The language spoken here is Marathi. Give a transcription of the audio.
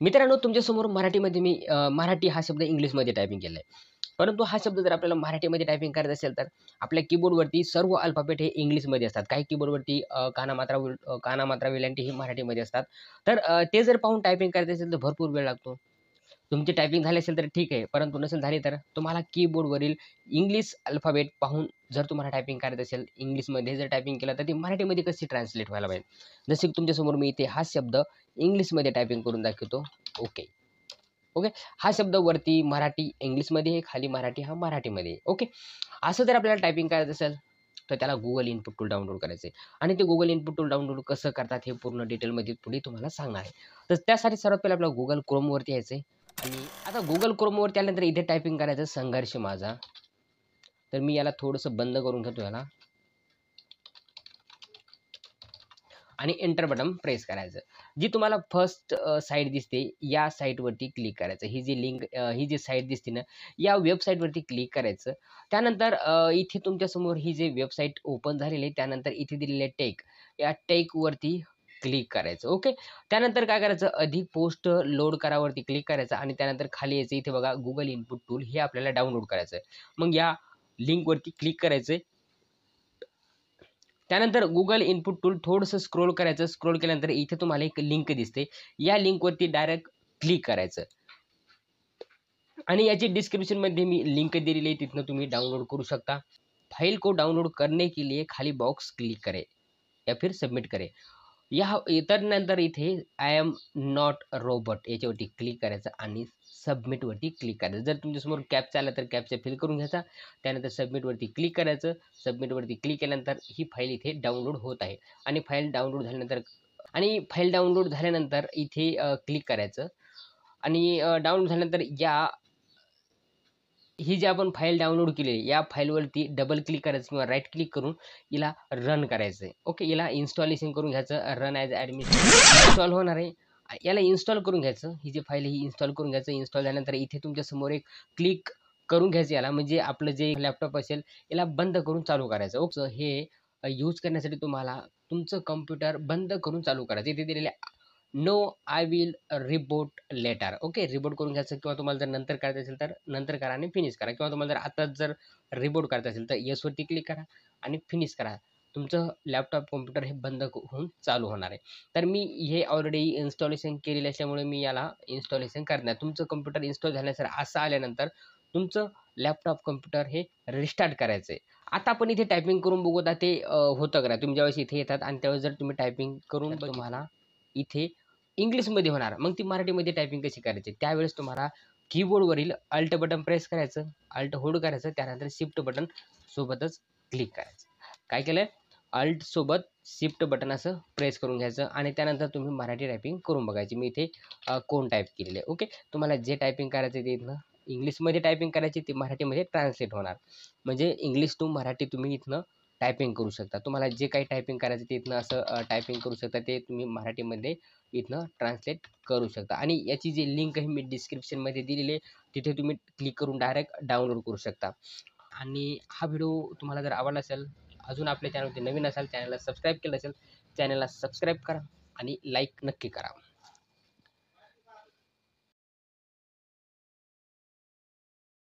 मित्रांनो, तुमच्यासमोर मराठीमध्ये मी मराठी हा शब्द इंग्लिशमध्ये टायपिंग केला आहे. परंतु हा शब्द जर आपल्याला मराठीमध्ये टायपिंग करायचा असेल, तर आपल्या कीबोर्डवरती सर्व अल्फाबेट हे इंग्लिशमध्ये असतात. काही कीबोर्डवरती काना मात्रा वेलांटी ही मराठीमध्ये असतात. तर ते जर पाहून टायपिंग करायचं असेल, तर भरपूर वेळ लागतो. तुमची टायपिंग झाली असेल तर ठीक आहे, परंतु नसेल झाली तर तुम्हाला कीबोर्डवरील इंग्लिश अल्फाबेट पाहून जर तुम्हाला टायपिंग करायचं असेल, इंग्लिशमध्ये जर टायपिंग केलं, तर ती मराठीमध्ये कशी ट्रान्सलेट व्हायला पाहिजे. जसे की तुमच्यासमोर मी इथे हा शब्द इंग्लिशमध्ये टायपिंग करून दाखवतो. ओके. ओके. हा शब्द वरती मराठी इंग्लिशमध्ये आहे, खाली मराठी हा मराठीमध्ये आहे. ओके. असं जर आपल्याला टायपिंग करायचं असेल, तर त्याला Google इनपुट टूल डाउनलोड करायचं आहे आणि ते Google इनपुट टूल डाउनलोड कसं करतात हे पूर्ण डिटेलमध्ये पुढे तुम्हाला सांगणार आहे. तर त्यासाठी सर्वात पहिला आपल्याला Google Chromeवरती यायचं आहे आणि आता Google Chromeवरती आल्यानंतर इथे टायपिंग करायचं संघर्ष माझा. तर मी याला थोडंसं बंद करून घेतो याला आणि एंटर बटन प्रेस करायचं. जी तुम्हाला फर्स्ट साईट दिसते, या साईटवरती क्लिक करायचं. ही जी साईट दिसते ना, या वेबसाईटवरती क्लिक करायचं. त्यानंतर इथे तुमच्यासमोर ही जी वेबसाईट ओपन झालेली आहे, त्यानंतर इथे दिलेले टेक, या टेकवरती क्लिक करायचं. ओके. त्यानंतर काय करायचं, अधिक पोस्ट लोड करावरती क्लिक करायचं आणि त्यानंतर खाली यायचं. इथे बघा Google इनपुट टूल हे आपल्याला डाउनलोड करायचं आहे. मग या लिंकवरती क्लिक करायचं. त्यानंतर Google इनपुट टूल थोडंसं स्क्रोल करायचं. स्क्रोल केल्यानंतर इथे तुम्हाला एक लिंक दिसते. या लिंकवरती डायरेक्ट क्लिक करायचं आणि याची डिस्क्रिप्शनमध्ये मी लिंक दिलेली आहे, तिथनं तुम्ही डाउनलोड करू शकता. फाइल को डाउनलोड करने के लिए खाली बॉक्स क्लिक करें या फिर सबमिट करें. तर नंतर इथे आय एम नॉट रोबोट याच्यावरती क्लिक करायचं आणि सबमिटवरती क्लिक करायचं. जर तुमच्यासमोर कॅप्चा आला तर कॅप्चा फिल करून घ्यायचा. त्यानंतर सबमिटवरती क्लिक करायचं. सबमिटवरती क्लिक केल्यानंतर ही फाईल इथे डाउनलोड होत आहे आणि फाईल डाउनलोड झाल्यानंतर इथे क्लिक करायचं आणि डाउनलोड झाल्यानंतर ही जी आपण फाईल डाउनलोड केलेली या फाईलवरती डबल क्लिक करायचं किंवा राईट क्लिक करून हिला रन करायचं आहे. ओके. हिला इन्स्टॉलेशन करून घ्यायचं. रन ॲज ॲडमिनिस्ट्रेटर इन्स्टॉल होणार आहे. याला इन्स्टॉल करून घ्यायचं. ही जी फाईल ही इन्स्टॉल करून घ्यायचं. इन्स्टॉल झाल्यानंतर इथे तुमच्यासमोर एक क्लिक करून घ्यायचं याला, म्हणजे आपलं जे लॅपटॉप असेल याला बंद करून चालू करायचं. ओके. हे यूज करण्यासाठी तुम्हाला तुमचं कॉम्प्युटर बंद करून चालू करायचं. इथे दिलेले no I will reboot later. Okay. Reboot करून घ्यायचं किंवा तुम्हाला जर नंतर करायचं असेल तर नंतर करा आणि फिनिश करा किंवा तुम्हाला जर आताच जर रिबूट करायचं असेल तर येसवरती क्लिक करा आणि फिनिश करा. तुमचं लॅपटॉप कॉम्प्युटर हे बंद होऊन चालू होणार आहे. तर मी हे ऑलरेडी इन्स्टॉलेशन केलेलं असल्यामुळे मी याला इन्स्टॉलेशन करणार. तुमचं कॉम्प्युटर इन्स्टॉल झाल्यानंतर असं आल्यानंतर तुमचं लॅपटॉप कॉम्प्युटर हे रिस्टार्ट करायचं आहे. आता आपण इथे टायपिंग करून बघू आता ते होतं का नाही. तुम्ही ज्यावेळेस इथे येतात आणि त्यावेळेस जर तुम्ही टायपिंग करून तुम्हाला इथे इंग्लिशमध्ये होणार. मग ती मराठीमध्ये टायपिंग कशी करायची? त्यावेळेस तुम्हाला कीबोर्डवरील अल्ट बटन प्रेस करायचं, अल्ट होल्ड करायचं, त्यानंतर शिफ्ट बटन सोबतच क्लिक करायचं. काय केलंय? अल्ट सोबत शिफ्ट बटन असं प्रेस करून घ्यायचं आणि त्यानंतर तुम्ही मराठी टायपिंग करून बघायची. मी इथे कोण टाइप केलेले आहे. ओके. तुम्हाला जे टायपिंग करायचं ते इथनं इंग्लिशमध्ये टायपिंग करायची, ती मराठीमध्ये ट्रान्सलेट होणार. म्हणजे इंग्लिश टू मराठी तुम्ही इथनं टायपिंग करू शकता. तुम्हाला जे काही टायपिंग करायचं ते इथनं असं टायपिंग करू शकता. ते तुम्ही मराठीमध्ये इथनं ट्रान्सलेट करू शकता आणि याची जी लिंक आहे मी डिस्क्रिप्शनमध्ये दिलेली आहे. तिथे तुम्ही क्लिक करून डायरेक्ट डाउनलोड करू शकता. आणि हा व्हिडिओ तुम्हाला जर आवडला असेल, अजून आपल्या चॅनलवरती नवीन असाल, चॅनलला सबस्क्राईब केलं असेल, चॅनलला सबस्क्राईब करा आणि लाईक नक्की करा.